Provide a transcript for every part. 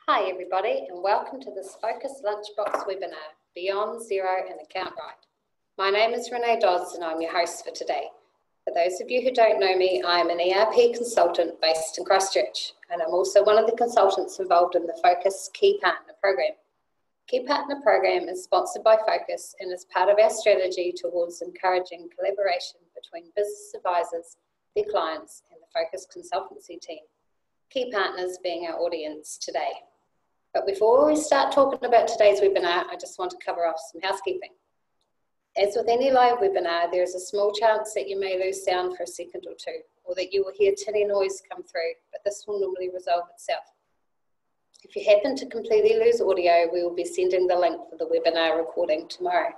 Hi everybody, and welcome to this Focus Lunchbox webinar, Beyond Zero and Account Right. My name is Renee Dodds and I'm your host for today. For those of you who don't know me, I'm an ERP consultant based in Christchurch, and I'm also one of the consultants involved in the Focus Key Partner Program. Key Partner Program is sponsored by Focus and is part of our strategy towards encouraging collaboration between business advisors, their clients, and the Focus consultancy team. Key partners being our audience today. But before we start talking about today's webinar, I just want to cover off some housekeeping. As with any live webinar, there is a small chance that you may lose sound for a second or two, or that you will hear tinny noise come through, but this will normally resolve itself. If you happen to completely lose audio, we will be sending the link for the webinar recording tomorrow.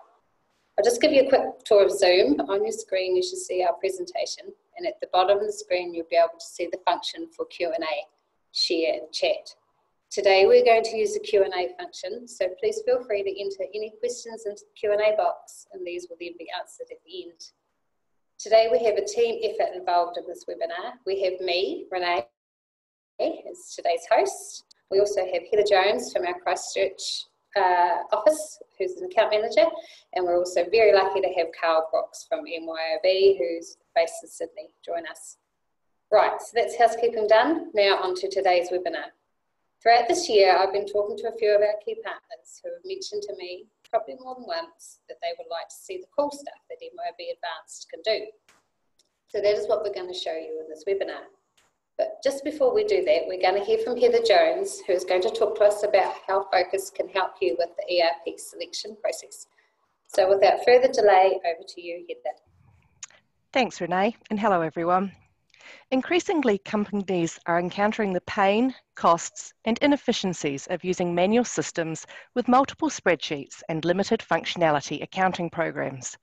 I'll just give you a quick tour of Zoom. On your screen, you should see our presentation, and at the bottom of the screen, you'll be able to see the function for Q&A, share and chat. Today we're going to use the Q&A function, so please feel free to enter any questions into the Q&A box, and these will then be answered at the end. Today we have a team effort involved in this webinar. We have me, Renee, as today's host. We also have Heather Jones from our Christchurch office, who's an account manager, and we're also very lucky to have Carl Brooks from MYOB, who's based in Sydney, join us. Right, so that's housekeeping done. Now on to today's webinar. Throughout this year, I've been talking to a few of our key partners who have mentioned to me, probably more than once, that they would like to see the cool stuff that MYOB Advanced can do. So that is what we're going to show you in this webinar. But just before we do that, we're going to hear from Heather Jones, who is going to talk to us about how Focus can help you with the ERP selection process. So without further delay, over to you, Heather. Thanks, Renee, and hello, everyone. Increasingly, companies are encountering the pain, costs, and inefficiencies of using manual systems with multiple spreadsheets and limited functionality accounting programs,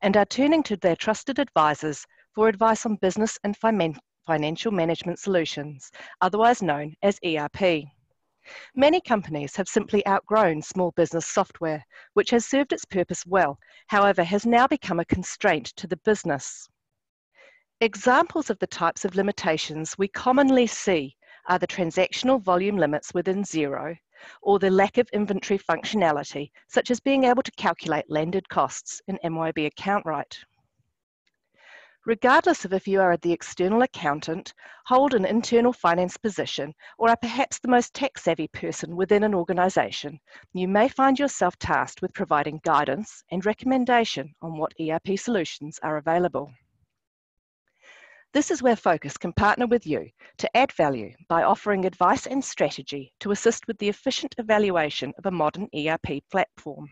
and are turning to their trusted advisors for advice on business and financial management solutions, otherwise known as ERP. Many companies have simply outgrown small business software, which has served its purpose well, however, has now become a constraint to the business. Examples of the types of limitations we commonly see are the transactional volume limits within Xero, or the lack of inventory functionality, such as being able to calculate landed costs in MYOB Account Right. Regardless of if you are the external accountant, hold an internal finance position, or are perhaps the most tech-savvy person within an organisation, you may find yourself tasked with providing guidance and recommendation on what ERP solutions are available. This is where Focus can partner with you to add value by offering advice and strategy to assist with the efficient evaluation of a modern ERP platform.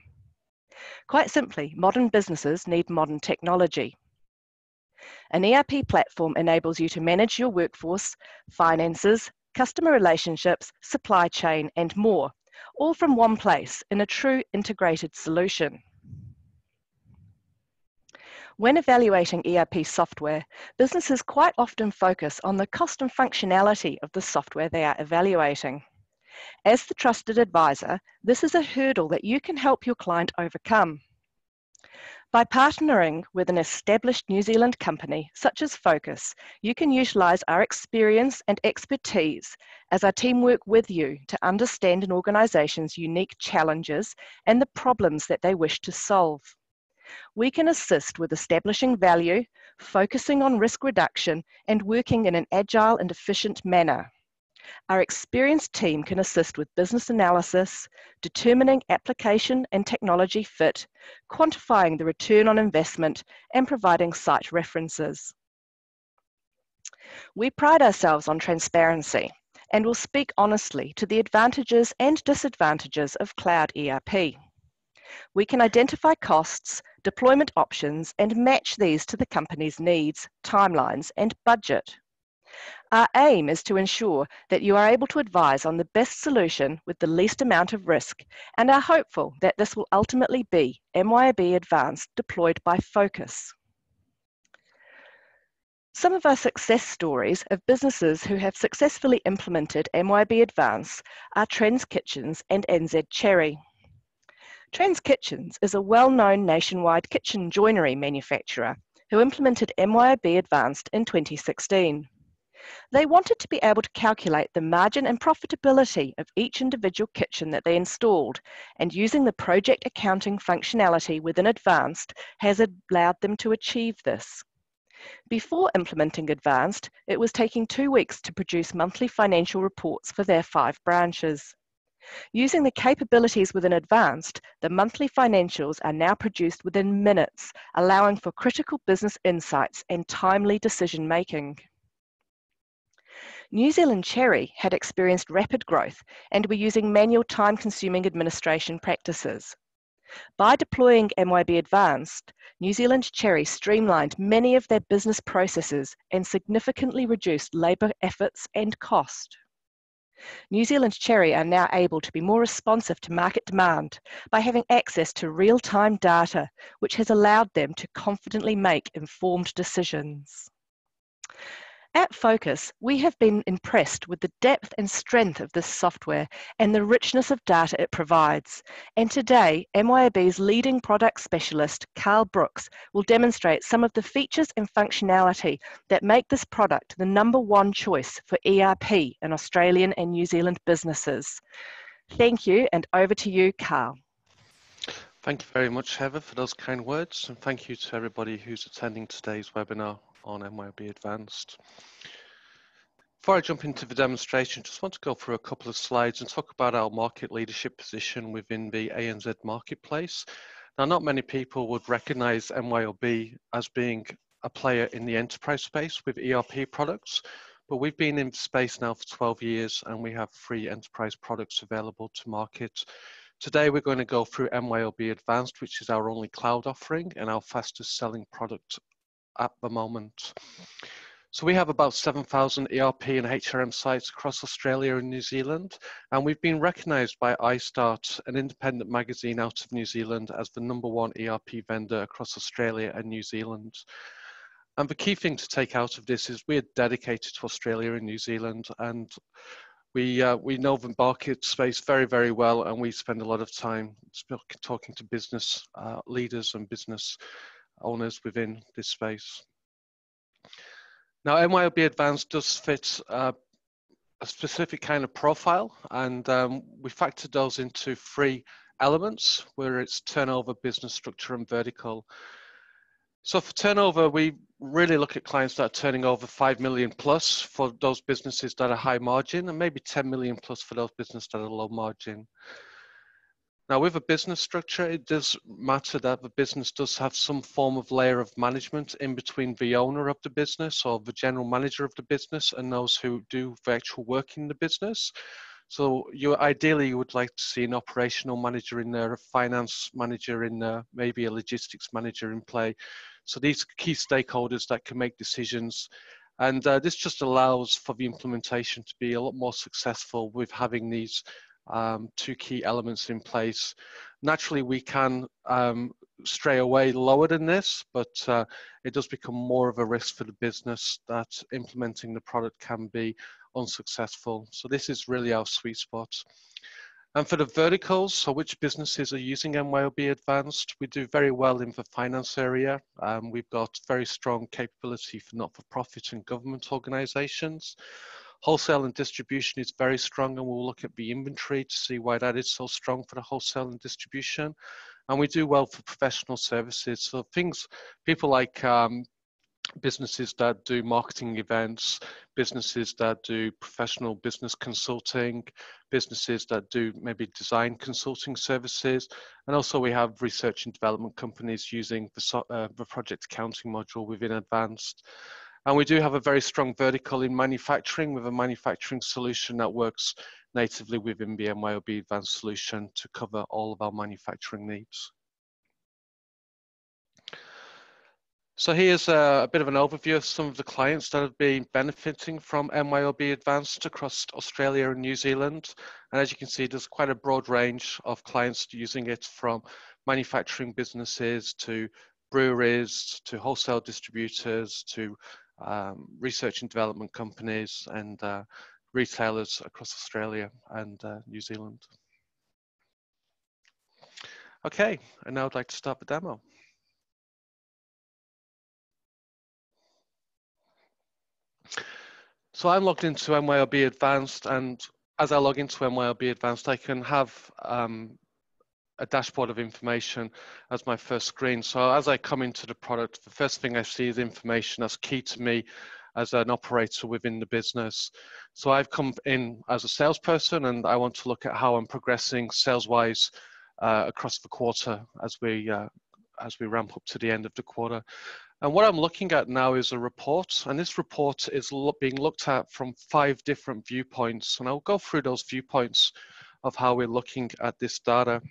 Quite simply, modern businesses need modern technology. An ERP platform enables you to manage your workforce, finances, customer relationships, supply chain, and more, all from one place in a true integrated solution. When evaluating ERP software, businesses quite often focus on the cost and functionality of the software they are evaluating. As the trusted advisor, this is a hurdle that you can help your client overcome. By partnering with an established New Zealand company such as Focus, you can utilise our experience and expertise as our team work with you to understand an organisation's unique challenges and the problems that they wish to solve. We can assist with establishing value, focusing on risk reduction, and working in an agile and efficient manner. Our experienced team can assist with business analysis, determining application and technology fit, quantifying the return on investment, and providing site references. We pride ourselves on transparency and will speak honestly to the advantages and disadvantages of cloud ERP. We can identify costs, deployment options, and match these to the company's needs, timelines, and budget. Our aim is to ensure that you are able to advise on the best solution with the least amount of risk, and are hopeful that this will ultimately be MYOB Advanced deployed by Focus. Some of our success stories of businesses who have successfully implemented MYOB Advanced are Trends Kitchens and NZ Cherry. Trends Kitchens is a well-known nationwide kitchen joinery manufacturer who implemented MYOB Advanced in 2016. They wanted to be able to calculate the margin and profitability of each individual kitchen that they installed, and using the project accounting functionality within Advanced has allowed them to achieve this. Before implementing Advanced, it was taking 2 weeks to produce monthly financial reports for their 5 branches. Using the capabilities within Advanced, the monthly financials are now produced within minutes, allowing for critical business insights and timely decision making. New Zealand Cherry had experienced rapid growth and were using manual time-consuming administration practices. By deploying MYOB Advanced, New Zealand Cherry streamlined many of their business processes and significantly reduced labour efforts and cost. New Zealand Cherry are now able to be more responsive to market demand by having access to real-time data, which has allowed them to confidently make informed decisions. At Focus, we have been impressed with the depth and strength of this software and the richness of data it provides. And today, MYOB's leading product specialist, Carl Brooks, will demonstrate some of the features and functionality that make this product the #1 choice for ERP in Australian and New Zealand businesses. Thank you, and over to you, Carl. Thank you very much, Heather, for those kind words, and thank you to everybody who's attending today's webinar on MYOB Advanced. Before I jump into the demonstration, just want to go through a couple of slides and talk about our market leadership position within the ANZ marketplace. Now, not many people would recognize MYOB as being a player in the enterprise space with ERP products, but we've been in the space now for 12 years and we have 3 enterprise products available to market. Today, we're going to go through MYOB Advanced, which is our only cloud offering and our fastest selling product at the moment. So we have about 7,000 ERP and HRM sites across Australia and New Zealand, and we've been recognised by iStart, an independent magazine out of New Zealand, as the #1 ERP vendor across Australia and New Zealand. And the key thing to take out of this is we're dedicated to Australia and New Zealand, and we know the market space very, very well, and we spend a lot of time talking to business leaders and business owners within this space. Now, MYOB Advanced does fit a specific kind of profile, and we factored those into 3 elements, where it's turnover, business structure, and vertical. So for turnover, we really look at clients that are turning over 5 million plus for those businesses that are high margin, and maybe 10 million plus for those businesses that are low margin. Now, with a business structure, it does matter that the business does have some form of layer of management in between the owner of the business or the general manager of the business and those who do the actual work in the business. So ideally, you would like to see an operational manager in there, a finance manager in there, maybe a logistics manager in play. So these key stakeholders that can make decisions. And this just allows for the implementation to be a lot more successful with having these 2 key elements in place. Naturally, we can stray away lower than this, but it does become more of a risk for the business that implementing the product can be unsuccessful. So this is really our sweet spot. And for the verticals, so which businesses are using MYOB Advanced, we do very well in the finance area. We've got very strong capability for not-for-profit and government organizations. Wholesale and distribution is very strong, and we'll look at the inventory to see why that is so strong for the wholesale and distribution. And we do well for professional services. So people like businesses that do marketing events, businesses that do professional business consulting, businesses that do maybe design consulting services. And also we have research and development companies using the project accounting module within Advanced. And we do have a very strong vertical in manufacturing with a manufacturing solution that works natively within the MYOB Advanced solution to cover all of our manufacturing needs. So here's a bit of an overview of some of the clients that have been benefiting from MYOB Advanced across Australia and New Zealand. And as you can see, there's quite a broad range of clients using it, from manufacturing businesses to breweries, to wholesale distributors, to research and development companies and retailers across Australia and New Zealand. Okay, and now I'd like to start the demo. So I'm logged into MYOB Advanced, and as I log into MYOB Advanced, I can have a dashboard of information as my first screen. So as I come into the product, the first thing I see is information that's key to me as an operator within the business. So I've come in as a salesperson, and I want to look at how I'm progressing sales-wise across the quarter as we ramp up to the end of the quarter. And what I'm looking at now is a report, and this report is being looked at from 5 different viewpoints, and I'll go through those viewpoints of how we're looking at this data.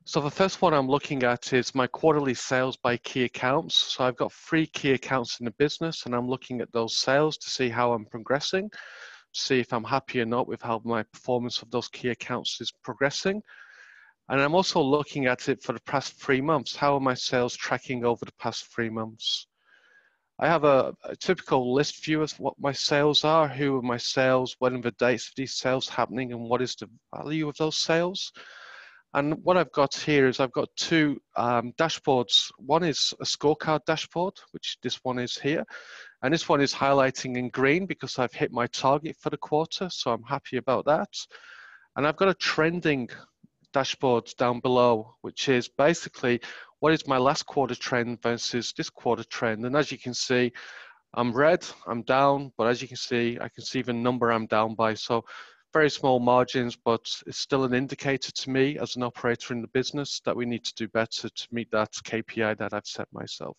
So the first one I'm looking at is my quarterly sales by key accounts. So I've got 3 key accounts in the business, and I'm looking at those sales to see how I'm progressing, to see if I'm happy or not with how my performance of those key accounts is progressing. And I'm also looking at it for the past 3 months. How are my sales tracking over the past 3 months? I have a typical list view of what my sales are, who are my sales, when are the dates of these sales happening, and what is the value of those sales. And what I've got here is I've got 2 dashboards. One is a scorecard dashboard, which this one is here. And this one is highlighting in green because I've hit my target for the quarter, so I'm happy about that. And I've got a trending dashboard down below, which is basically what is my last quarter trend versus this quarter trend. And as you can see, I'm red, I'm down, but as you can see, I can see the number I'm down by. So very small margins, but it's still an indicator to me as an operator in the business that we need to do better to meet that KPI that I've set myself.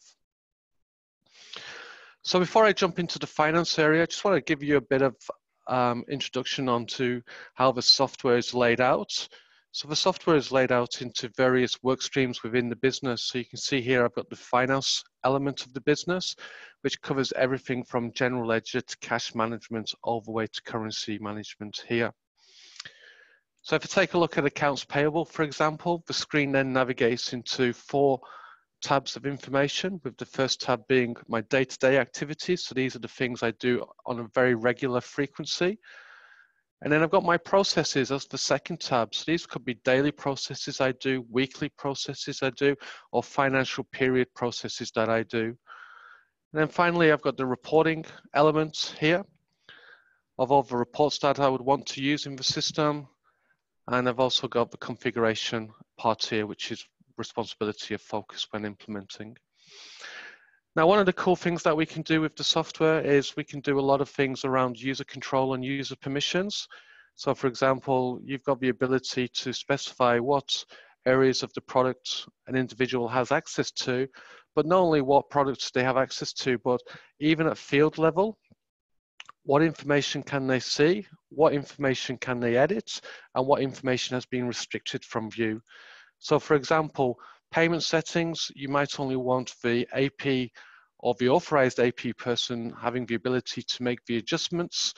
So before I jump into the finance area, I just want to give you a bit of introduction onto how the software is laid out. So the software is laid out into various work streams within the business. So you can see here I've got the finance element of the business, which covers everything from general ledger to cash management all the way to currency management here. So if you take a look at accounts payable, for example, the screen then navigates into 4 tabs of information, with the first tab being my day-to-day activities. So these are the things I do on a very regular frequency. And then I've got my processes as the second tab. So these could be daily processes I do, weekly processes I do, or financial period processes that I do. And then finally, I've got the reporting elements here of all the reports that I would want to use in the system. And I've also got the configuration part here, which is responsibility of focus when implementing. Now, one of the cool things that we can do with the software is we can do a lot of things around user control and user permissions. So for example, you've got the ability to specify what areas of the product an individual has access to, but not only what products they have access to, but even at field level, what information can they see, what information can they edit, and what information has been restricted from view. So for example, payment settings, you might only want the AP or the authorized AP person having the ability to make the adjustments.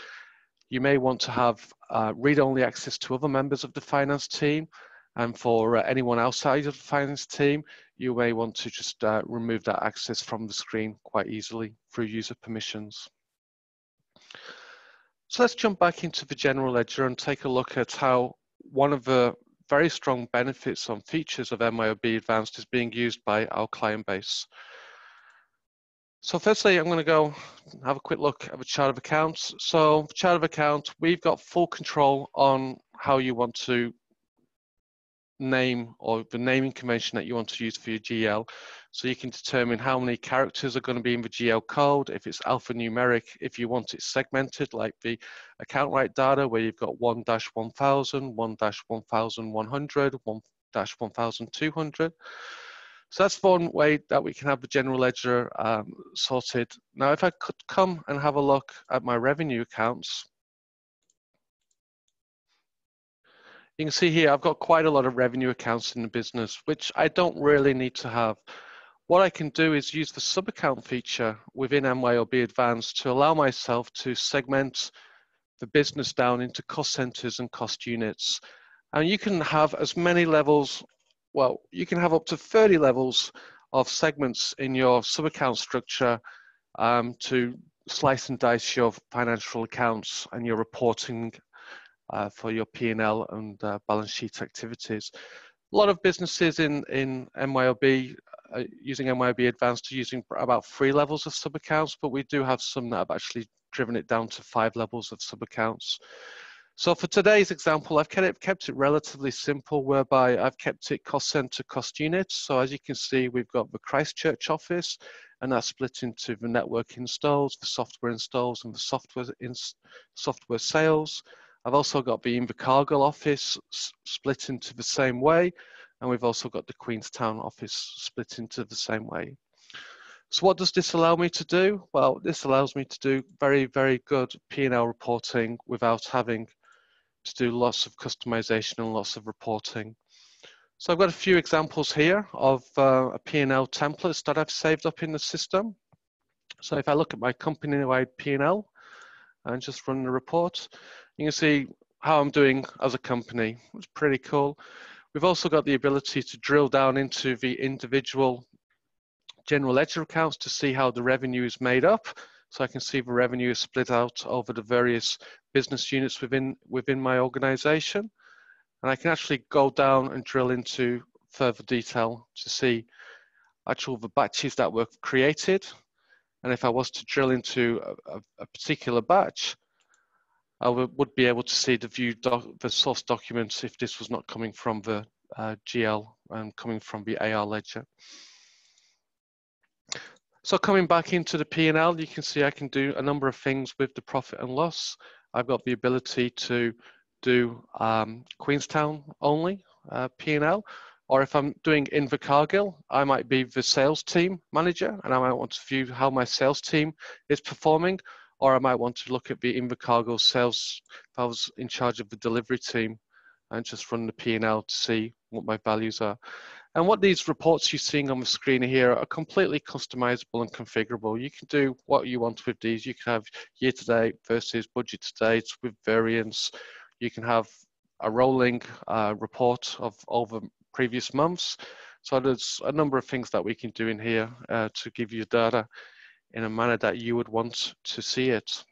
You may want to have read-only access to other members of the finance team. And for anyone outside of the finance team, you may want to just remove that access from the screen quite easily through user permissions. So let's jump back into the general ledger and take a look at how one of the very strong benefits and features of MYOB Advanced is being used by our client base. So firstly, I'm going to go have a quick look at the chart of accounts. So chart of account, we've got full control on how you want to name, or the naming convention that you want to use for your GL. So you can determine how many characters are going to be in the GL code, if it's alphanumeric, if you want it segmented like the account right data where you've got 1-1000, 1-1100, 1-1200. So that's one way that we can have the general ledger sorted. Now, if I could come and have a look at my revenue accounts, you can see here I've got quite a lot of revenue accounts in the business, which I don't really need to have. What I can do is use the sub-account feature within MYOB Advanced to allow myself to segment the business down into cost centers and cost units. And you can have as many levels, well, you can have up to 30 levels of segments in your sub-account structure to slice and dice your financial accounts and your reporting for your P&L and balance sheet activities. A lot of businesses in MYOB using MYOB Advanced are using about 3 levels of sub-accounts, but we do have some that have actually driven it down to 5 levels of sub-accounts. So for today's example, I've kept it relatively simple, whereby I've kept it cost center, cost units. So as you can see, we've got the Christchurch office, and that's split into the network installs, the software installs, and the software sales. I've also got the Invercargill office split into the same way, and we've also got the Queenstown office split into the same way. So what does this allow me to do? Well, this allows me to do very, very good P&L reporting without having to do lots of customization and lots of reporting. So I've got a few examples here of a P&L templates that I've saved up in the system. So if I look at my company-wide P&L and just run the report, you can see how I'm doing as a company. It's pretty cool. We've also got the ability to drill down into the individual general ledger accounts to see how the revenue is made up. So I can see the revenue is split out over the various business units within my organization. And I can actually go down and drill into further detail to see the batches that were created. And if I was to drill into a particular batch, I would be able to see the source documents if this was not coming from the GL and coming from the AR ledger. So coming back into the P&L, you can see I can do a number of things with the profit and loss. I've got the ability to do Queenstown only P&L, or if I'm doing Invercargill, I might be the sales team manager and I might want to view how my sales team is performing, or I might want to look at the Invercargill sales if I was in charge of the delivery team and just run the P&L to see what my values are. And what these reports you're seeing on the screen here are completely customizable and configurable. You can do what you want with these. You can have year-to-date versus budget-to-date with variance. You can have a rolling report of over previous months. So there's a number of things that we can do in here to give you data in a manner that you would want to see it.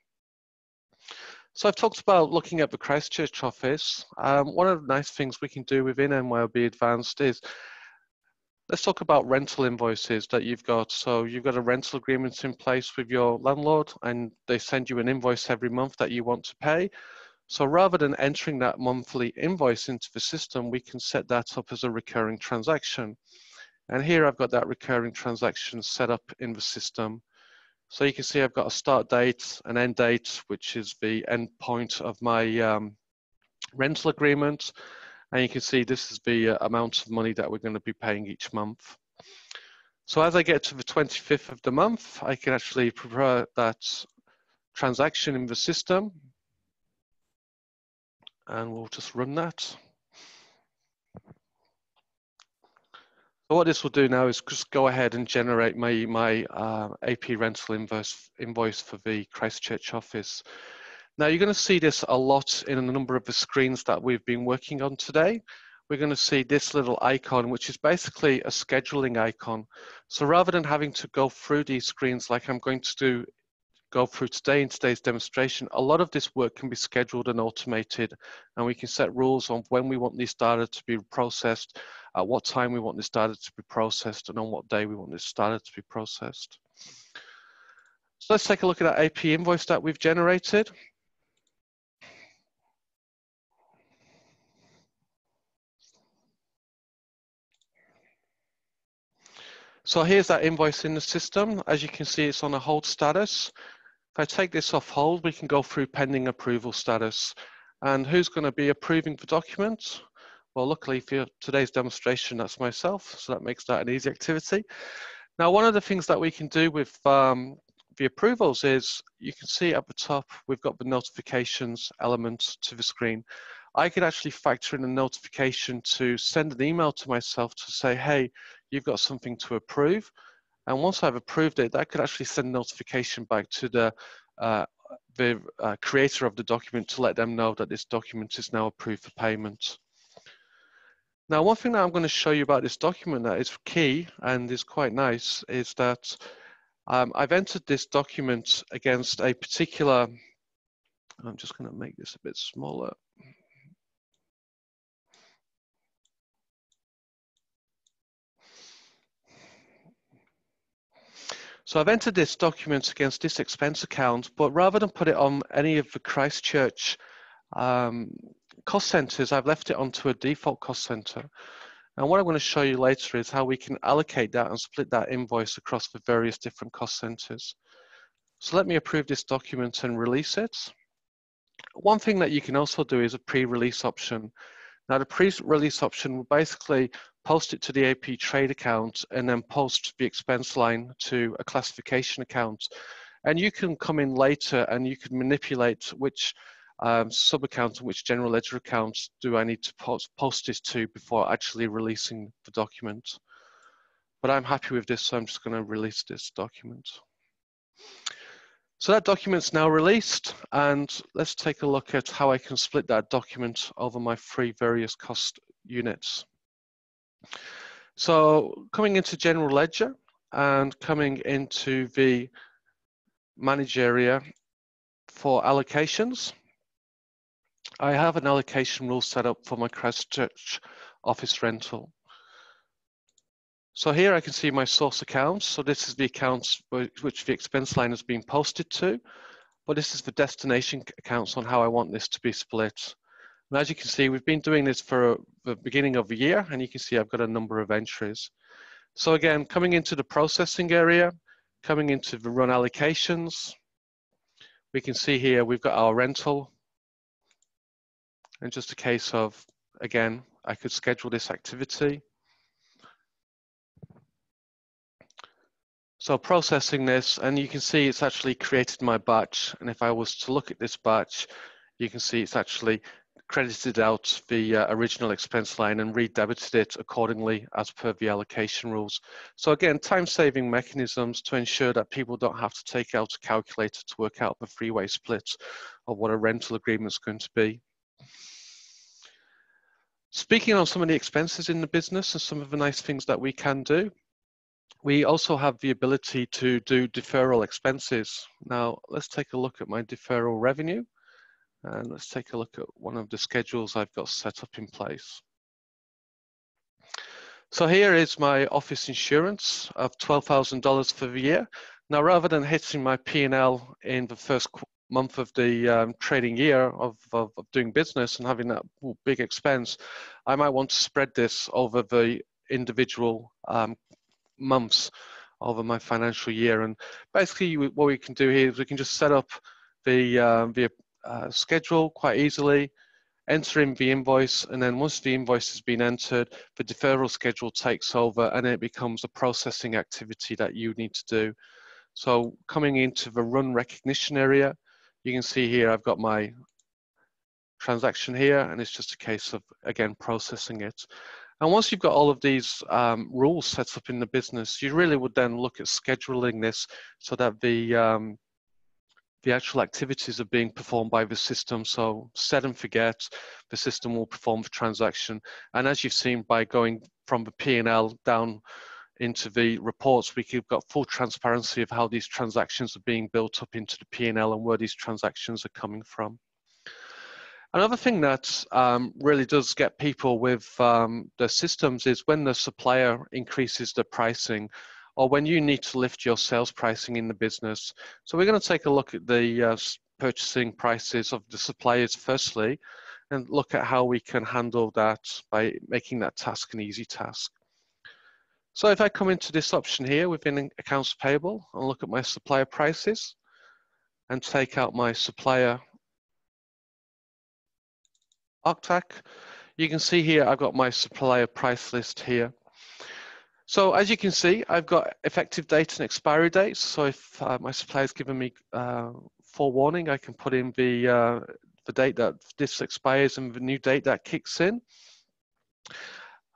So I've talked about looking at the Christchurch office. One of the nice things we can do within MYOB Advanced is, let's talk about rental invoices that you've got. So you've got a rental agreement in place with your landlord and they send you an invoice every month that you want to pay. So rather than entering that monthly invoice into the system, we can set that up as a recurring transaction. And here I've got that recurring transaction set up in the system. So you can see I've got a start date, an end date, which is the end point of my rental agreement. And you can see this is the amount of money that we're going to be paying each month. So as I get to the 25th of the month, I can actually prepare that transaction in the system. And we'll just run that. So what this will do now is just go ahead and generate my AP rental invoice for the Christchurch office. Now you're going to see this a lot in a number of the screens that we've been working on today. We're going to see this little icon, which is basically a scheduling icon. So rather than having to go through these screens like I'm going to go through today in today's demonstration, a lot of this work can be scheduled and automated, and we can set rules on when we want this data to be processed, at what time we want this data to be processed, and on what day we want this data to be processed. So let's take a look at that AP invoice that we've generated. So here's that invoice in the system. As you can see, it's on a hold status. If I take this off hold, we can go through pending approval status. And who's going to be approving the document? Well, luckily for today's demonstration, that's myself. So that makes that an easy activity. Now, one of the things that we can do with the approvals is, you can see at the top, we've got the notifications element to the screen. I could actually factor in a notification to send an email to myself to say, hey, you've got something to approve. And once I've approved it, that could actually send a notification back to the creator of the document to let them know that this document is now approved for payment. Now, one thing that I'm going to show you about this document that is key and is quite nice is that I've entered this document against a particular, I'm just going to make this a bit smaller. So I've entered this document against this expense account, but rather than put it on any of the Christchurch cost centres, I've left it onto a default cost centre. And what I'm going to show you later is how we can allocate that and split that invoice across the various different cost centres. So let me approve this document and release it. One thing that you can also do is a pre-release option. Now the pre-release option will basically post it to the AP trade account and then post the expense line to a classification account. And you can come in later and you can manipulate which sub-account and which general ledger accounts do I need to post this to before actually releasing the document. But I'm happy with this, so I'm just going to release this document. So that document's now released, and let's take a look at how I can split that document over my 3 various cost units. So coming into general ledger and coming into the manage area for allocations, I have an allocation rule set up for my Christchurch office rental. So here I can see my source accounts. So this is the accounts which the expense line has been posted to, but this is the destination accounts on how I want this to be split. And as you can see, we've been doing this for the beginning of the year, and you can see I've got a number of entries. So again, coming into the processing area, coming into the run allocations, we can see here we've got our rental, and just a case of, again, I could schedule this activity. So processing this, and you can see it's actually created my batch. And if I was to look at this batch, you can see it's actually credited out the original expense line and redebited it accordingly as per the allocation rules. So again, time-saving mechanisms to ensure that people don't have to take out a calculator to work out the three-way split of what a rental agreement is going to be. Speaking on some of the expenses in the business and some of the nice things that we can do, we also have the ability to do deferral expenses. Now, let's take a look at my deferral revenue, and let's take a look at one of the schedules I've got set up in place. So here is my office insurance of $12,000 for the year. Now, rather than hitting my P&L in the first month of the trading year of doing business and having that big expense, I might want to spread this over the individual months over my financial year. And basically what we can do here is we can just set up the schedule quite easily, enter in the invoice, and then once the invoice has been entered, the deferral schedule takes over and it becomes a processing activity that you need to do. So coming into the run recognition area, you can see here I've got my transaction here, and it's just a case of, again, processing it. And once you've got all of these rules set up in the business, you really would then look at scheduling this so that the actual activities are being performed by the system. So set and forget, the system will perform the transaction. And as you've seen, by going from the P&L down into the reports, we've got full transparency of how these transactions are being built up into the P&L and where these transactions are coming from. Another thing that really does get people with the systems is when the supplier increases the pricing, or when you need to lift your sales pricing in the business. So we're going to take a look at the purchasing prices of the suppliers firstly, and look at how we can handle that by making that task an easy task. So if I come into this option here within accounts payable and look at my supplier prices and take out my supplier ARCTAC, you can see here I've got my supplier price list here. So as you can see, I've got effective date and expiry dates. So if my supplier's given me forewarning, I can put in the date that this expires and the new date that kicks in.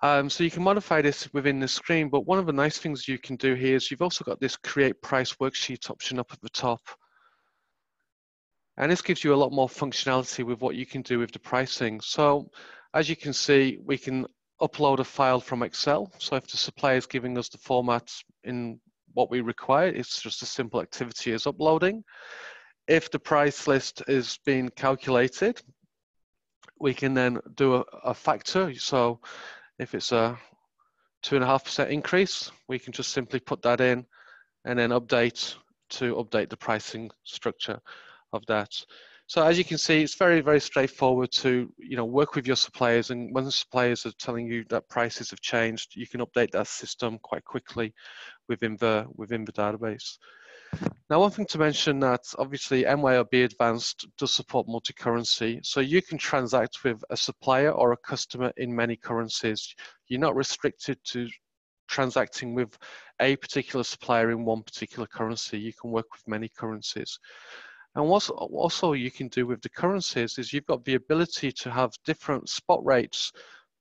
So you can modify this within the screen, but one of the nice things you can do here is you've also got this create price worksheet option up at the top. And this gives you a lot more functionality with what you can do with the pricing. So as you can see, we can upload a file from Excel. So if the supplier is giving us the format in what we require, it's just a simple activity as uploading. If the price list is being calculated, we can then do a factor. So if it's a 2.5% increase, we can just simply put that in and then update to update the pricing structure of that. So as you can see, it's very, very straightforward to work with your suppliers, and when the suppliers are telling you that prices have changed, you can update that system quite quickly within the database. Now, one thing to mention that obviously MYOB Advanced does support multi-currency, so you can transact with a supplier or a customer in many currencies. You're not restricted to transacting with a particular supplier in one particular currency. You can work with many currencies. And what also you can do with the currencies is you've got the ability to have different spot rates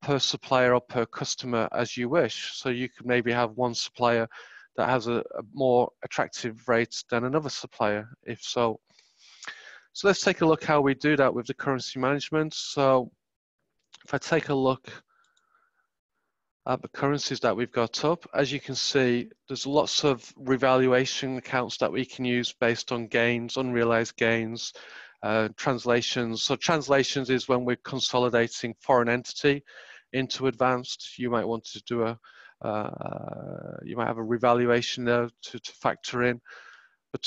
per supplier or per customer as you wish. So you could maybe have one supplier that has a more attractive rate than another supplier, if so. So let's take a look how we do that with the currency management. So if I take a look at the currencies that we've got up, as you can see, there's lots of revaluation accounts that we can use based on gains, unrealized gains, translations. So translations is when we're consolidating foreign entity into Advanced. You might want to do you might have a revaluation there to factor in. But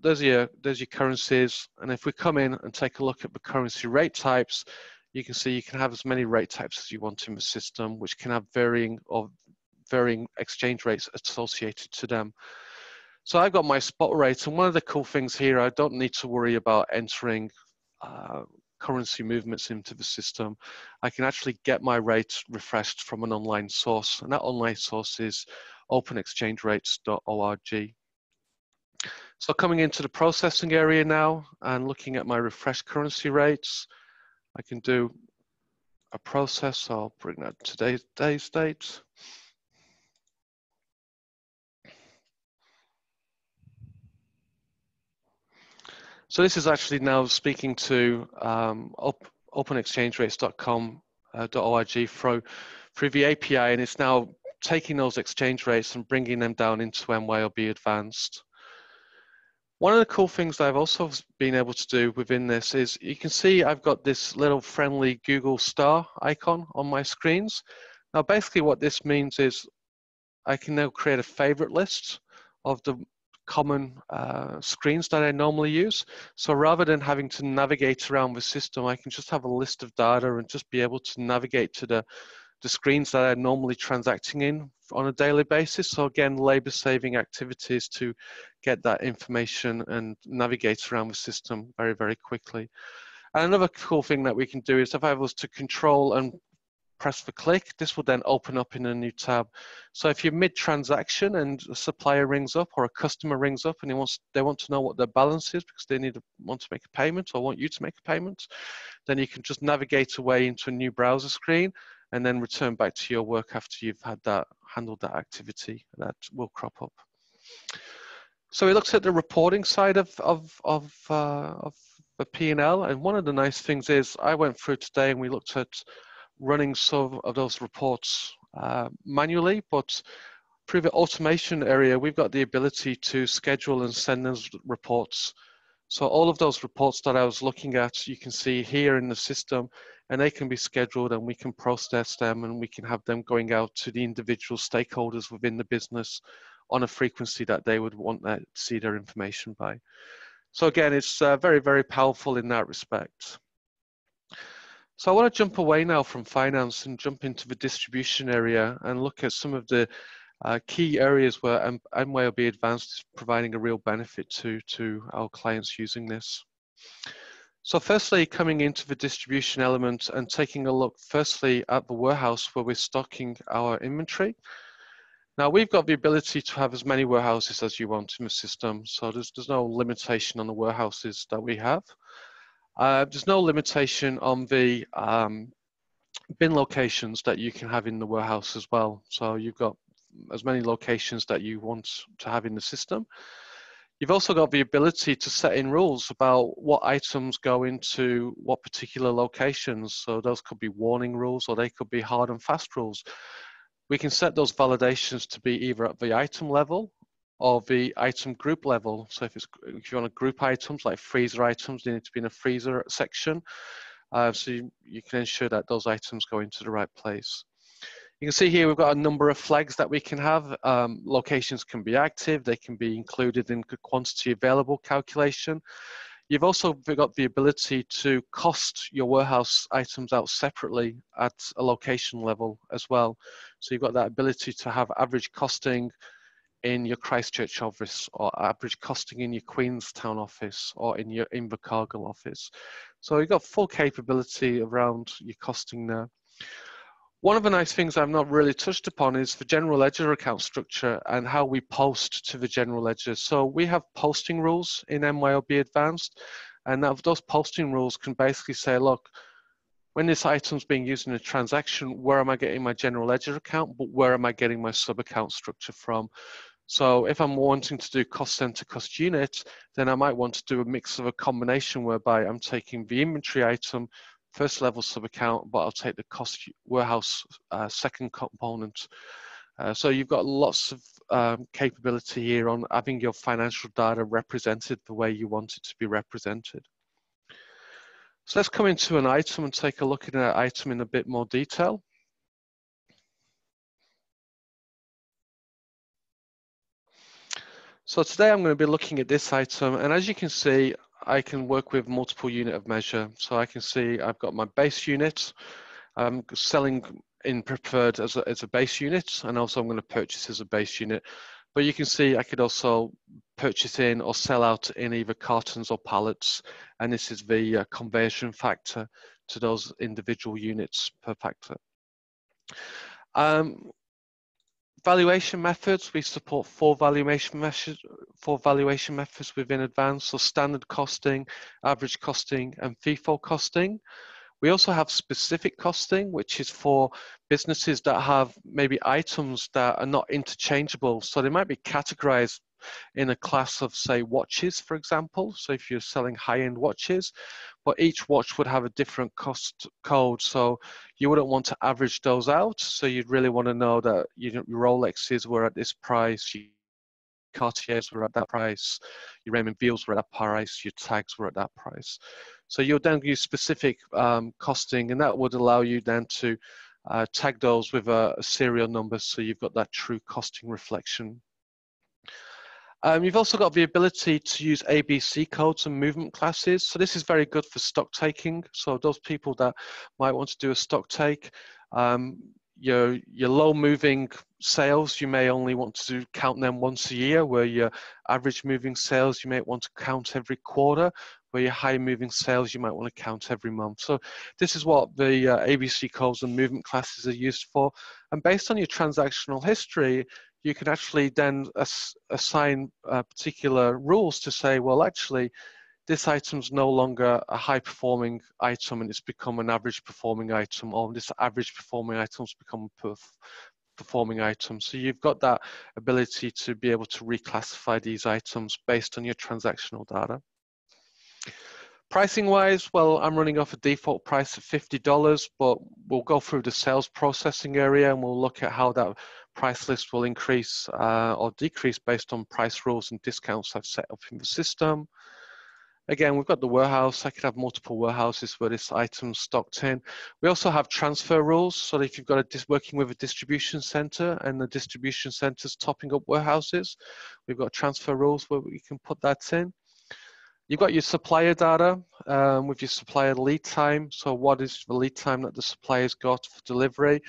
there's your currencies, and if we come in and take a look at the currency rate types, you can see you can have as many rate types as you want in the system, which can have varying exchange rates associated to them. So I've got my spot rate, and one of the cool things here, I don't need to worry about entering currency movements into the system. I can actually get my rate refreshed from an online source, and that online source is openexchangerates.org. So coming into the processing area now and looking at my refreshed currency rates, I can do a process. I'll bring that to today's date. So this is actually now speaking to openexchangerates.com.org through the API, and it's now taking those exchange rates and bringing them down into MYOB Advanced. One of the cool things that I've also been able to do within this is you can see I've got this little friendly Google star icon on my screens. Now basically what this means is I can now create a favorite list of the common screens that I normally use. So rather than having to navigate around the system, I can just have a list of data and just be able to navigate to the screens that I'm normally transacting in on a daily basis. So again, labor-saving activities to get that information and navigate around the system very, very quickly. And another cool thing that we can do is if I was to control and press the click, this will then open up in a new tab. So if you're mid-transaction and a supplier rings up or a customer rings up and they want to know what their balance is because they want to make a payment or want you to make a payment, then you can just navigate away into a new browser screen and then return back to your work after you've handled that activity that will crop up. So we looked at the reporting side of the P&L, and one of the nice things is I went through today and we looked at running some of those reports manually, but through the automation area, we've got the ability to schedule and send those reports. So all of those reports that I was looking at, you can see here in the system, and they can be scheduled and we can process them and we can have them going out to the individual stakeholders within the business on a frequency that they would want to see their information by. So again, it's very, very powerful in that respect. So I want to jump away now from finance and jump into the distribution area and look at some of the key areas where MYOB Advanced is providing a real benefit to our clients using this. So firstly, coming into the distribution element and taking a look firstly at the warehouse where we're stocking our inventory. Now we've got the ability to have as many warehouses as you want in the system, so there's no limitation on the warehouses that we have. There's no limitation on the bin locations that you can have in the warehouse as well. So you've got as many locations that you want to have in the system. You've also got the ability to set in rules about what items go into what particular locations. So those could be warning rules or they could be hard and fast rules. We can set those validations to be either at the item level or the item group level. So if you want to group items like freezer items, they need to be in a freezer section. So you can ensure that those items go into the right place. You can see here we've got a number of flags that we can have. Locations can be active, they can be included in the quantity available calculation. You've also got the ability to cost your warehouse items out separately at a location level as well. So you've got that ability to have average costing in your Christchurch office, or average costing in your Queenstown office, or in your Invercargill office. So you've got full capability around your costing there. One of the nice things I've not really touched upon is the general ledger account structure and how we post to the general ledger. So we have posting rules in MYOB Advanced, and those posting rules can basically say, look, when this item's being used in a transaction, where am I getting my general ledger account, but where am I getting my sub-account structure from? So if I'm wanting to do cost center, cost unit, then I might want to do a mix of a combination whereby I'm taking the inventory item, first level sub-account, but I'll take the cost warehouse second component. So you've got lots of capability here on having your financial data represented the way you want it to be represented. So let's come into an item and take a look at that item in a bit more detail. So today I'm going to be looking at this item, and as you can see, I can work with multiple unit of measure. So I can see I've got my base unit. I'm selling in preferred as a base unit, and also I'm going to purchase as a base unit. But you can see I could also purchase in or sell out in either cartons or pallets, and this is the conversion factor to those individual units per factor. Valuation methods, we support four valuation methods within Advanced, so standard costing, average costing, and FIFO costing. We also have specific costing, which is for businesses that have maybe items that are not interchangeable. So they might be categorized in a class of, say, watches, for example. So if you're selling high-end watches, but each watch would have a different cost code. So you wouldn't want to average those out. So you'd really want to know that your Rolexes were at this price, your Cartiers were at that price, your Raymond Viel's were at that price, your tags were at that price. So you'll then use specific costing, and that would allow you then to tag those with a serial number, so you've got that true costing reflection. You've also got the ability to use ABC codes and movement classes. So this is very good for stock taking. So those people that might want to do a stock take, your low moving sales, you may only want to count them once a year, where your average moving sales, you may want to count every quarter, where your high moving sales, you might want to count every month. So this is what the ABC codes and movement classes are used for. And based on your transactional history, you can actually then assign particular rules to say, well, actually, this item's no longer a high performing item and it's become an average performing item, or this average performing item's become a performing item. So you've got that ability to be able to reclassify these items based on your transactional data. Pricing wise, well, I'm running off a default price of $50, but we'll go through the sales processing area and we'll look at how that price list will increase or decrease based on price rules and discounts I've set up in the system. Again, we've got the warehouse. I could have multiple warehouses where this item's stocked in. We also have transfer rules. So if you've got working with a distribution center and the distribution center's topping up warehouses, we've got transfer rules where we can put that in. You've got your supplier data with your supplier lead time. So what is the lead time that the supplier's got for delivery?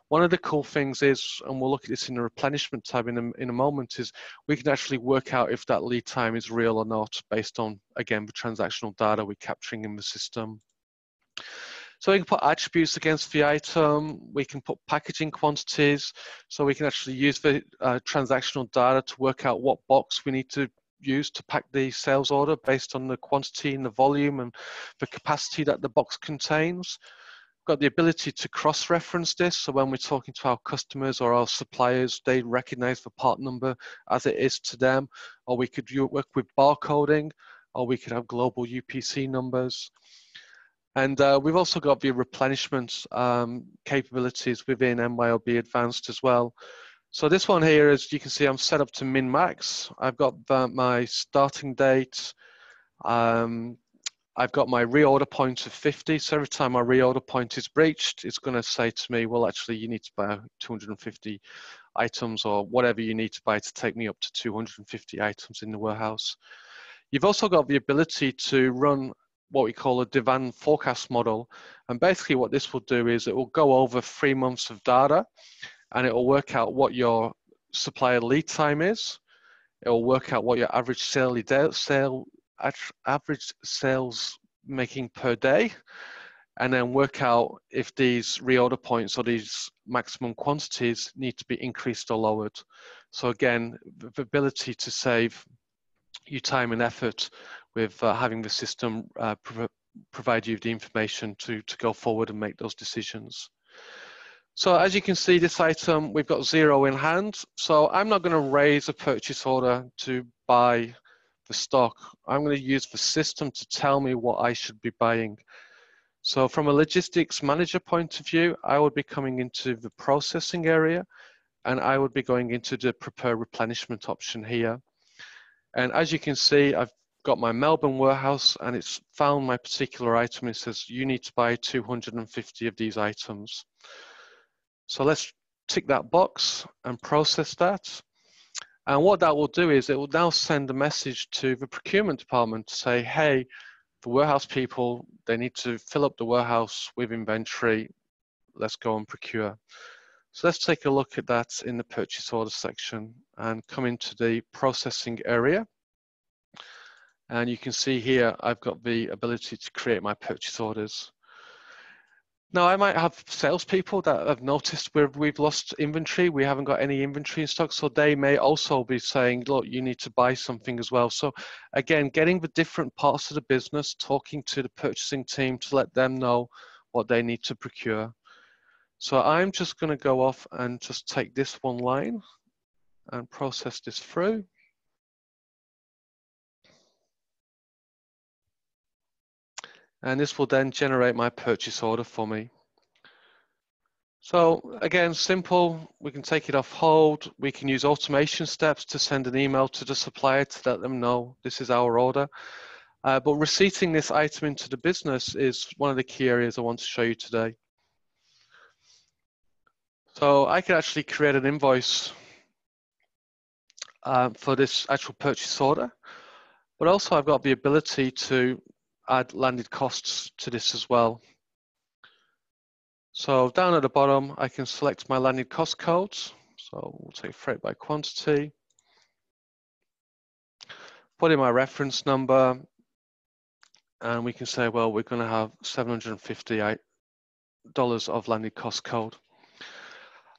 One of the cool things is, and we'll look at this in the replenishment tab in a moment, is we can actually work out if that lead time is real or not based on, again, the transactional data we're capturing in the system. So we can put attributes against the item, we can put packaging quantities, so we can actually use the transactional data to work out what box we need to use to pack the sales order based on the quantity and the volume and the capacity that the box contains. We've got the ability to cross-reference this, so when we're talking to our customers or our suppliers, they recognize the part number as it is to them, or we could work with barcoding, or we could have global UPC numbers. And we've also got the replenishment capabilities within MYOB Advanced as well. So this one here, as you can see, I'm set up to min-max. I've got my starting date. I've I've got my reorder point of 50. So every time my reorder point is breached, it's going to say to me, well, actually, you need to buy 250 items or whatever you need to buy to take me up to 250 items in the warehouse. You've also got the ability to run what we call a demand forecast model. And basically what this will do is it will go over 3 months of data and it will work out what your supplier lead time is. It will work out what your average average sales making per day, and then work out if these reorder points or these maximum quantities need to be increased or lowered. So again, the ability to save you time and effort with having the system provide you the information to go forward and make those decisions. So as you can see, this item, we've got 0 in hand. So I'm not going to raise a purchase order to buy the stock. I'm going to use the system to tell me what I should be buying. So from a logistics manager point of view, I would be coming into the processing area and I would be going into the prepare replenishment option here. And as you can see, I've got my Melbourne warehouse and it's found my particular item. It says you need to buy 250 of these items. So let's tick that box and process that. And what that will do is it will now send a message to the procurement department to say, hey, the warehouse people, they need to fill up the warehouse with inventory. Let's go and procure. So let's take a look at that in the purchase order section and come into the processing area. And you can see here, I've got the ability to create my purchase orders. Now, I might have salespeople that have noticed we've lost inventory. We haven't got any inventory in stock. So they may also be saying, look, you need to buy something as well. So again, getting the different parts of the business, talking to the purchasing team to let them know what they need to procure. So I'm just going to go off and just take this one line and process this through. And this will then generate my purchase order for me. So again, simple, we can take it off hold. We can use automation steps to send an email to the supplier to let them know this is our order. But receipting this item into the business is one of the key areas I want to show you today. So I can actually create an invoice for this actual purchase order, but also I've got the ability to add landed costs to this as well. So down at the bottom, I can select my landed cost codes. So we'll take freight by quantity, put in my reference number, and we can say, well, we're going to have $758 of landed cost code.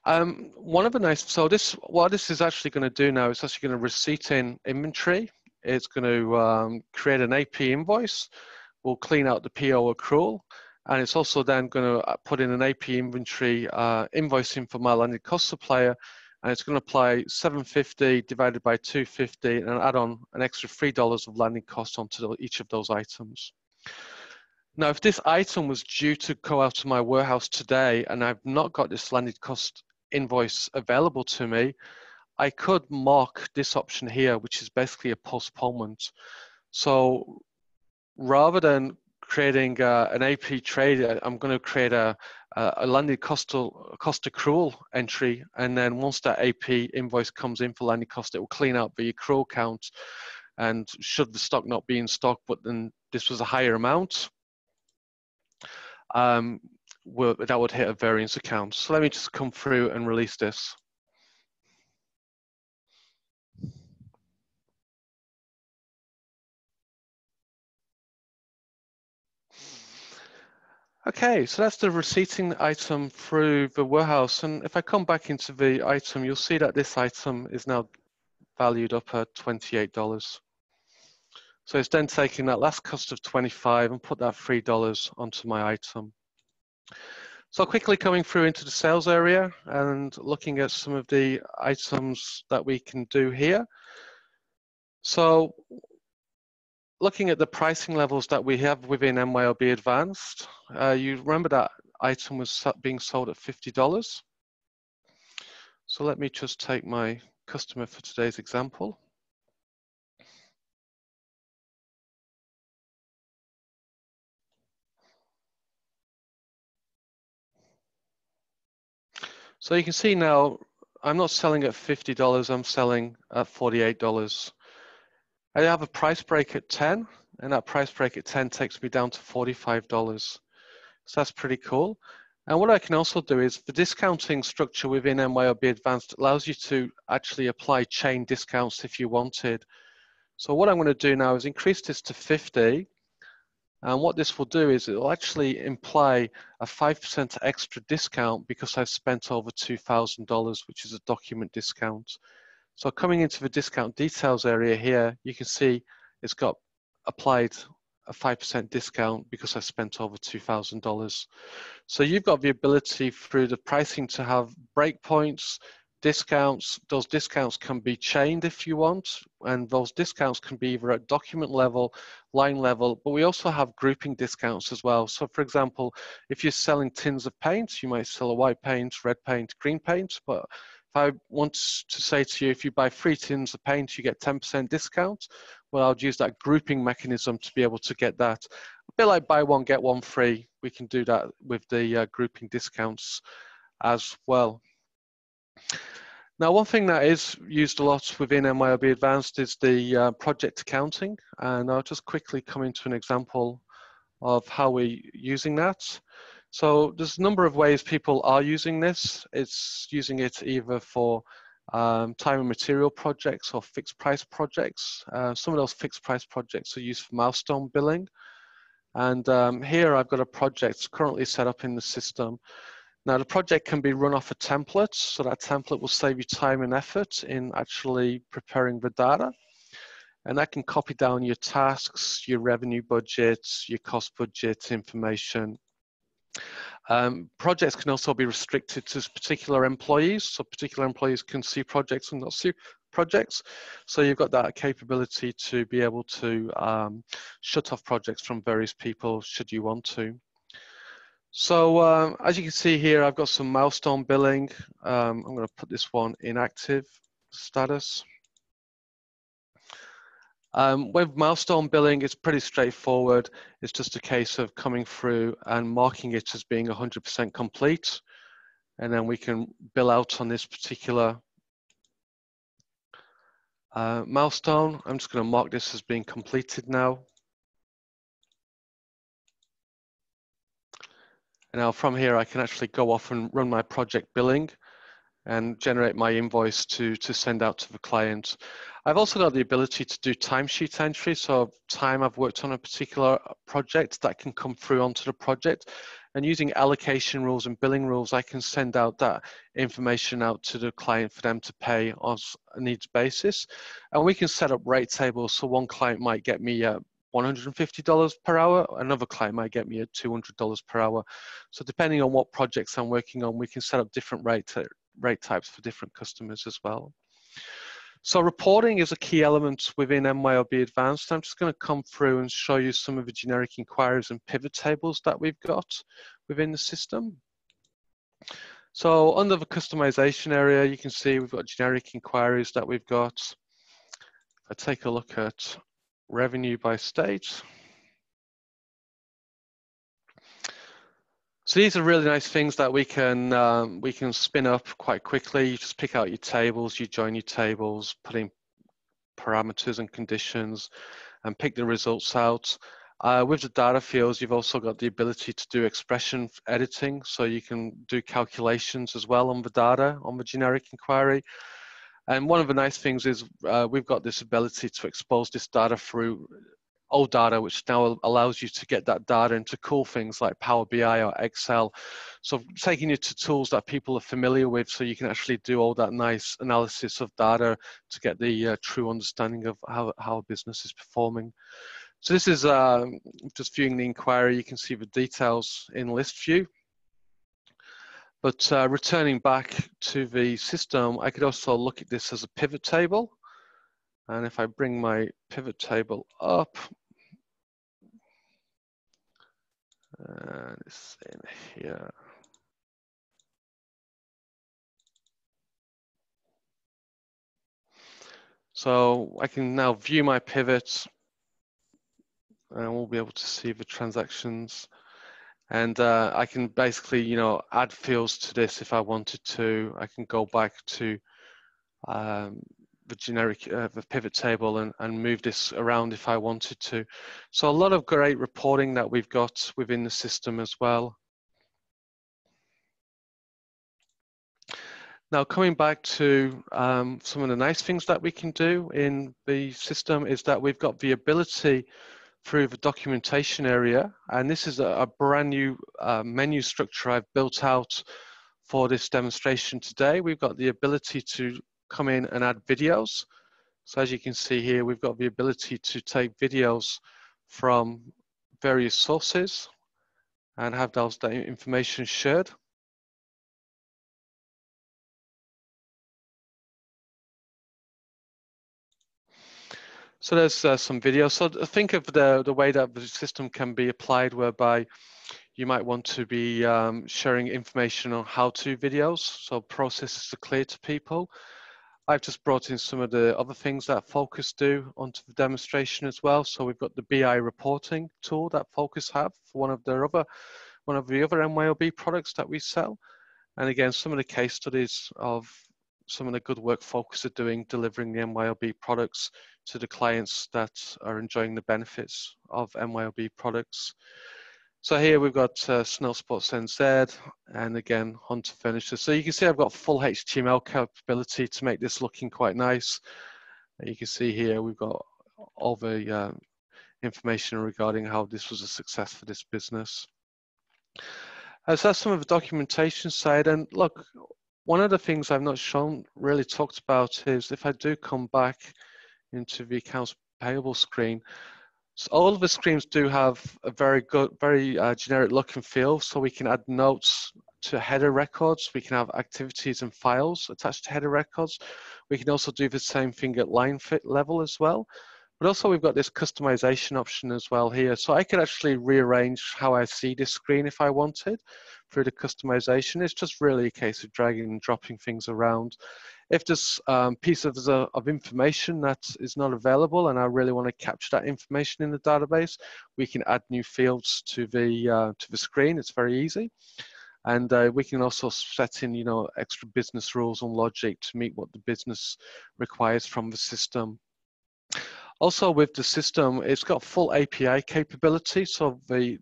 One of the nice, so what this is actually going to do now is actually going to receipt in inventory. It's going to create an AP invoice. We'll clean out the PO accrual. And it's also then going to put in an AP inventory invoicing for my landed cost supplier. And it's going to apply $750 divided by $250 and add on an extra $3 of landing cost onto each of those items. Now, if this item was due to go out to my warehouse today and I've not got this landed cost invoice available to me, I could mark this option here, which is basically a postponement. So rather than creating an AP trade, I'm going to create a landed cost accrual entry, and then once that AP invoice comes in for landed cost, it will clean out the accrual count. And should the stock not be in stock, but then this was a higher amount, that would hit a variance account. So let me just come through and release this. Okay, so that's the receipting item through the warehouse. And if I come back into the item, you'll see that this item is now valued up at $28. So it's then taking that last cost of $25 and put that $3 onto my item. So quickly coming through into the sales area and looking at some of the items that we can do here. So looking at the pricing levels that we have within MYOB Advanced, you remember that item was being sold at $50. So let me just take my customer for today's example. So you can see now, I'm not selling at $50, I'm selling at $48. I have a price break at 10, and that price break at 10 takes me down to $45. So that's pretty cool. And what I can also do is the discounting structure within MYOB Advanced allows you to actually apply chain discounts if you wanted. So what I'm going to do now is increase this to 50. And what this will do is it will actually imply a 5% extra discount because I've spent over $2,000, which is a document discount. So coming into the discount details area here, you can see it's got applied a 5% discount because I spent over $2,000. So you've got the ability through the pricing to have breakpoints, discounts. Those discounts can be chained if you want, and those discounts can be either at document level, line level, but we also have grouping discounts as well. So for example, if you're selling tins of paint, you might sell a white paint, red paint, green paint, but if I want to say to you, if you buy 3 tins of paint, you get 10% discount, well, I'll use that grouping mechanism to be able to get that. A bit like buy one, get one free. We can do that with the grouping discounts as well. Now, one thing that is used a lot within MYOB Advanced is the project accounting, and I'll just quickly come into an example of how we're using that. So there's a number of ways people are using this. It's using it either for time and material projects or fixed price projects. Some of those fixed price projects are used for milestone billing. And here I've got a project currently set up in the system. Now the project can be run off a template, so that template will save you time and effort in actually preparing the data. And that can copy down your tasks, your revenue budgets, your cost budget information. Projects can also be restricted to particular employees, so particular employees can see projects and not see projects. So you've got that capability to be able to shut off projects from various people should you want to. So as you can see here, I've got some milestone billing. I'm going to put this one in active status. With milestone billing, it's pretty straightforward. It's just a case of coming through and marking it as being 100% complete. And then we can bill out on this particular milestone. I'm just going to mark this as being completed now. And now from here, I can actually go off and run my project billing and generate my invoice to send out to the client. I've also got the ability to do timesheet entry. So time I've worked on a particular project that can come through onto the project. And using allocation rules and billing rules, I can send out that information out to the client for them to pay on a needs basis. And we can set up rate tables. So one client might get me $150 per hour, another client might get me $200 per hour. So depending on what projects I'm working on, we can set up different rate types for different customers as well. So reporting is a key element within MYOB Advanced. I'm just going to come through and show you some of the generic inquiries and pivot tables that we've got within the system. So under the customization area, you can see we've got generic inquiries that we've got. If I take a look at revenue by state. So these are really nice things that we can spin up quite quickly. You just pick out your tables, you join your tables, put in parameters and conditions, and pick the results out. With the data fields, you've also got the ability to do expression editing, so you can do calculations as well on the data, on the generic inquiry. And one of the nice things is we've got this ability to expose this data through old data, which now allows you to get that data into cool things like Power BI or Excel. So taking you to tools that people are familiar with, so you can actually do all that nice analysis of data to get the true understanding of how a business is performing. So this is just viewing the inquiry. You can see the details in list view. But returning back to the system, I could also look at this as a pivot table. And if I bring my pivot table up, it's in here. So I can now view my pivots and we'll be able to see the transactions. And I can basically, you know, add fields to this if I wanted to. I can go back to the generic the pivot table and move this around if I wanted to. So a lot of great reporting that we've got within the system as well. Now, coming back to some of the nice things that we can do in the system is that we've got the ability through the documentation area, and this is a brand new menu structure I've built out for this demonstration today. We've got the ability to come in and add videos. So as you can see here, we've got the ability to take videos from various sources and have that information shared. So there's some videos. So think of the way that the system can be applied, whereby you might want to be sharing information on how-to videos, so processes are clear to people. I've just brought in some of the other things that Focus do onto the demonstration as well. So we've got the BI reporting tool that Focus have for one of the other MYOB products that we sell. And again, some of the case studies of some of the good work Focus are doing, delivering the MYOB products to the clients that are enjoying the benefits of MYOB products. So here we've got Snow Sports NZ, and again, Hunter Furniture. So you can see I've got full HTML capability to make this looking quite nice. You can see here we've got all the information regarding how this was a success for this business. So that's some of the documentation side. And look, one of the things I've not really talked about is if I do come back into the accounts payable screen, so all of the screens do have a very good, very generic look and feel. So we can add notes to header records. We can have activities and files attached to header records. We can also do the same thing at line fit level as well. But also we've got this customization option as well here. So I could actually rearrange how I see this screen if I wanted through the customization. It's just really a case of dragging and dropping things around. If there's piece of information that is not available and I really want to capture that information in the database, we can add new fields to the screen. It's very easy. And we can also set in, you know, extra business rules and logic to meet what the business requires from the system. Also with the system, it's got full API capability, so the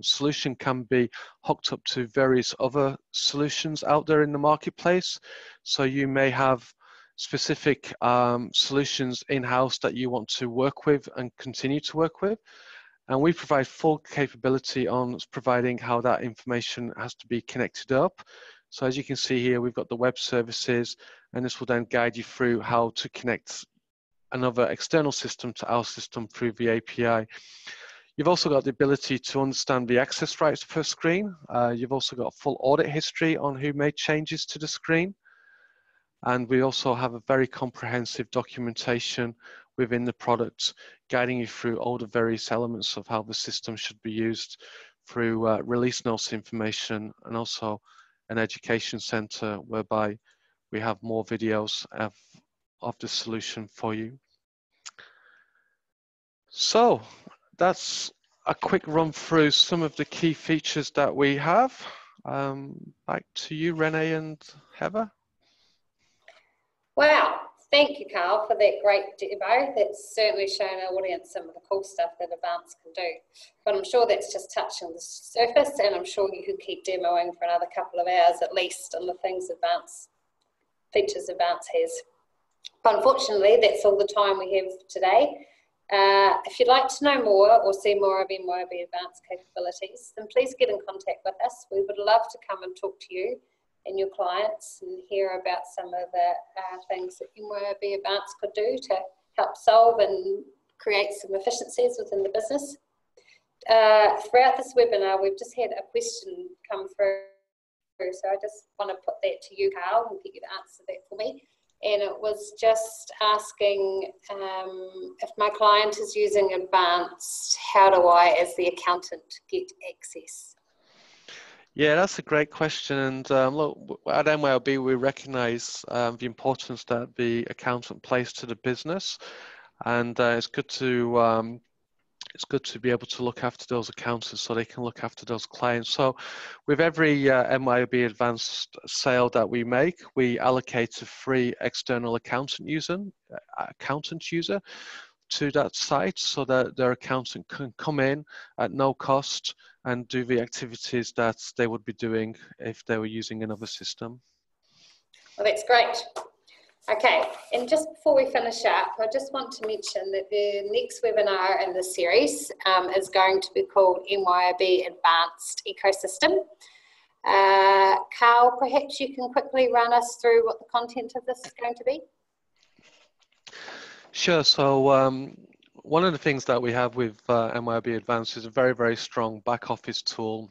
solution can be hooked up to various other solutions out there in the marketplace. So you may have specific solutions in-house that you want to work with and continue to work with. And we provide full capability on providing how that information has to be connected up. So as you can see here, we've got the web services, and this will then guide you through how to connect another external system to our system through the API. You've also got the ability to understand the access rights per screen. You've also got full audit history on who made changes to the screen. And we also have a very comprehensive documentation within the product, guiding you through all the various elements of how the system should be used through release notes information, and also an education center whereby we have more videos of the solution for you. So that's a quick run through some of the key features that we have. Back to you, Renee and Heather. Wow, thank you, Carl, for that great demo. That's certainly shown our audience some of the cool stuff that Advance can do. But I'm sure that's just touching the surface, and I'm sure you could keep demoing for another couple of hours at least on the things features Advance has. But unfortunately, that's all the time we have today. If you'd like to know more or see more of MYOB Advanced capabilities, then please get in contact with us. We would love to come and talk to you and your clients and hear about some of the things that MYOB Advanced could do to help solve and create some efficiencies within the business. Throughout this webinar, we've just had a question come through, so I just want to put that to you, Carl, and get you to answer that for me. And it was just asking if my client is using Advanced, how do I, as the accountant, get access? Yeah, that's a great question. And look, at MYOB, we recognise the importance that the accountant plays to the business. And it's good to it's good to be able to look after those accountants so they can look after those clients. So with every MYOB Advanced sale that we make, we allocate a free external accountant user to that site so that their accountant can come in at no cost and do the activities that they would be doing if they were using another system. Well, that's great. Okay, and just before we finish up, I just want to mention that the next webinar in the series is going to be called MYOB Advanced Ecosystem. Carl, perhaps you can quickly run us through what the content of this is going to be? Sure. So one of the things that we have with MYOB Advanced is a very, very strong back office tool,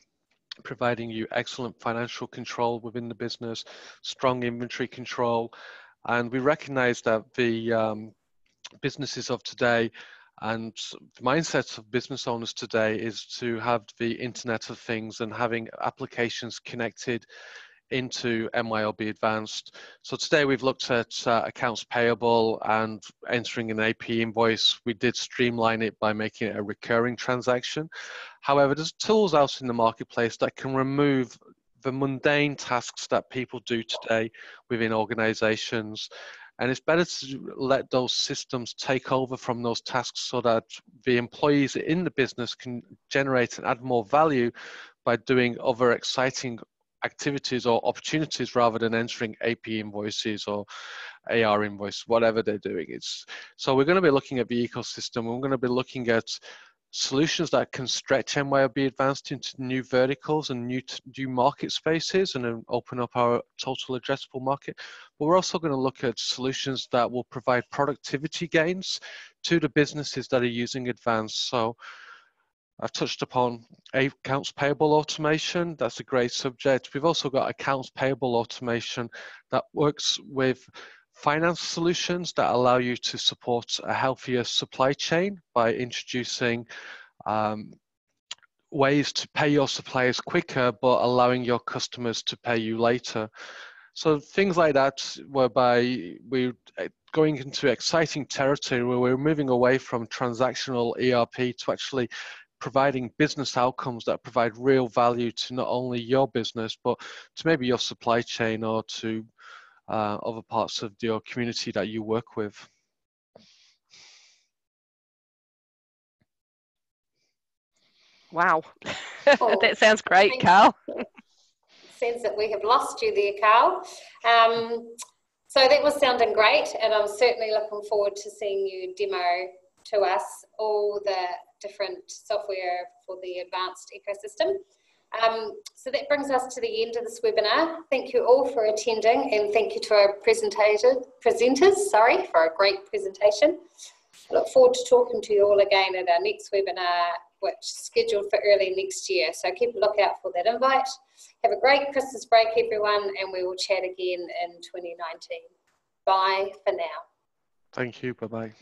providing you excellent financial control within the business, strong inventory control. And we recognize that the businesses of today and the mindset of business owners today is to have the Internet of Things and having applications connected into MYOB Advanced. So today we've looked at accounts payable and entering an AP invoice. We did streamline it by making it a recurring transaction. However, there's tools out in the marketplace that can remove the mundane tasks that people do today within organizations. And it's better to let those systems take over from those tasks so that the employees in the business can generate and add more value by doing other exciting activities or opportunities rather than entering AP invoices or AR invoice, whatever they're doing. So we're going to be looking at the ecosystem. We're going to be looking at solutions that can stretch MYOB Advanced into new verticals and new market spaces and then open up our total addressable market. But we're also going to look at solutions that will provide productivity gains to the businesses that are using Advanced. So I've touched upon accounts payable automation. That's a great subject. We've also got accounts payable automation that works with finance solutions that allow you to support a healthier supply chain by introducing ways to pay your suppliers quicker, but allowing your customers to pay you later. So things like that, whereby we're going into exciting territory where we're moving away from transactional ERP to actually providing business outcomes that provide real value to not only your business, but to maybe your supply chain or to other parts of your community that you work with. Wow, that sounds great, Carl. Seems that we have lost you there, Carl. So that was sounding great, and I'm certainly looking forward to seeing you demo to us all the different software for the advanced ecosystem. So that brings us to the end of this webinar. Thank you all for attending, and thank you to our presenters, for a great presentation. I look forward to talking to you all again at our next webinar, which is scheduled for early next year. So keep a lookout for that invite. Have a great Christmas break, everyone, and we will chat again in 2019. Bye for now. Thank you. Bye-bye.